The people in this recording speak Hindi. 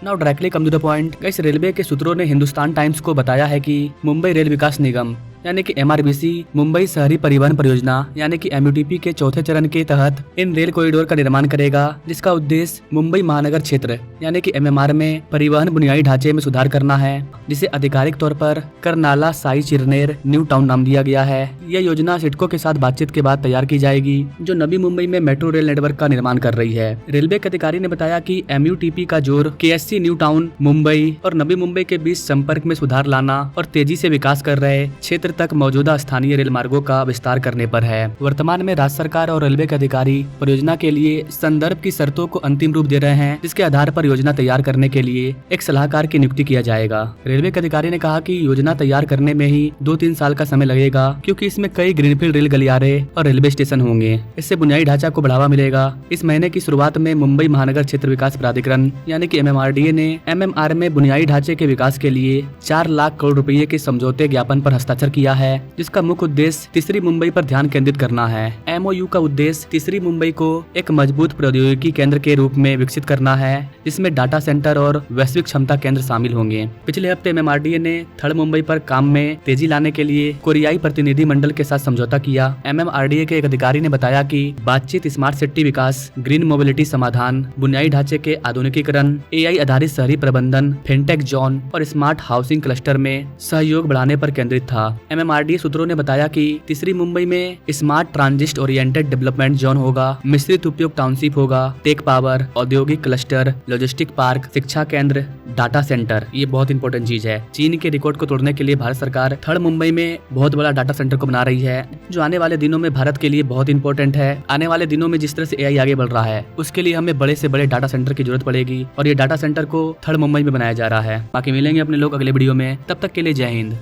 Now directly come to the point. Guys, railway के सूत्रों ने हिंदुस्तान टाइम्स को बताया है कि मुंबई रेल विकास निगम यानी कि MRBC मुंबई शहरी परिवहन परियोजना यानी कि MUTP के चौथे चरण के तहत इन रेल कॉरिडोर का निर्माण करेगा, जिसका उद्देश्य मुंबई महानगर क्षेत्र यानी कि MMR में परिवहन बुनियादी ढांचे में सुधार करना है, जिसे आधिकारिक तौर पर करनाला साई चिरनेर न्यू टाउन नाम दिया गया है। यह योजना सिडको के साथ बातचीत के बाद तैयार की जाएगी, जो नवी मुंबई में मेट्रो रेल नेटवर्क का निर्माण कर रही है। रेलवे के अधिकारी ने बताया कि MUTP का जोर KSC न्यू टाउन मुंबई और नवी मुंबई के बीच संपर्क में सुधार लाना और तेजी से विकास कर रहे क्षेत्र तक मौजूदा स्थानीय रेल मार्गों का विस्तार करने पर है। वर्तमान में राज्य सरकार और रेलवे के अधिकारी परियोजना के लिए संदर्भ की शर्तों को अंतिम रूप दे रहे हैं, जिसके आधार पर योजना तैयार करने के लिए एक सलाहकार की नियुक्ति किया जाएगा। रेलवे के अधिकारी ने कहा कि योजना तैयार करने में ही 2-3 साल का समय लगेगा, क्योंकि इसमें कई ग्रीनफील्ड रेल गलियारे और रेलवे स्टेशन होंगे। इससे बुनियादी ढांचा को बढ़ावा मिलेगा। इस महीने की शुरुआत में मुंबई महानगर क्षेत्र विकास प्राधिकरण यानी कि MMRDA ने MMR में बुनियादी ढांचे के विकास के लिए 4 लाख करोड़ रुपए के समझौते ज्ञापन पर हस्ताक्षर किया है, जिसका मुख्य उद्देश्य तीसरी मुंबई पर ध्यान केंद्रित करना है। MOU का उद्देश्य तीसरी मुंबई को एक मजबूत प्रौद्योगिकी केंद्र के रूप में विकसित करना है, जिसमें डाटा सेंटर और वैश्विक क्षमता केंद्र शामिल होंगे। पिछले हफ्ते MMRDA ने थर्ड मुंबई पर काम में तेजी लाने के लिए कोरियाई प्रतिनिधि मंडल के साथ समझौता किया। MMRDA के एक अधिकारी ने बताया कि बातचीत स्मार्ट सिटी विकास, ग्रीन मोबिलिटी समाधान, बुनियादी ढांचे के आधुनिकीकरण, AI आधारित शहरी प्रबंधन, फिनटेक जोन और स्मार्ट हाउसिंग क्लस्टर में सहयोग बढ़ाने पर केंद्रित था। MMRDA सूत्रों ने बताया कि तीसरी मुंबई में smart transit oriented development zone होगा, मिश्रित उपयोग टाउनशिप होगा, टेक पावर, औद्योगिक क्लस्टर, लॉजिस्टिक पार्क, शिक्षा केंद्र, डाटा सेंटर। ये बहुत इंपॉर्टेंट चीज है। चीन के रिकॉर्ड को तोड़ने के लिए भारत सरकार थर्ड मुंबई में बहुत बड़ा डाटा सेंटर को बना रही है, जो आने वाले दिनों में भारत के लिए बहुत इंपॉर्टेंट है। आने वाले दिनों में जिस तरह से AI आगे बढ़ रहा है, उसके लिए हमें बड़े से बड़े डाटा सेंटर की जरूरत पड़ेगी, और ये डाटा सेंटर को थर्ड मुंबई में बनाया जा रहा है। बाकी मिलेंगे अपने लोग अगले वीडियो में, तब तक के लिए जय हिंद।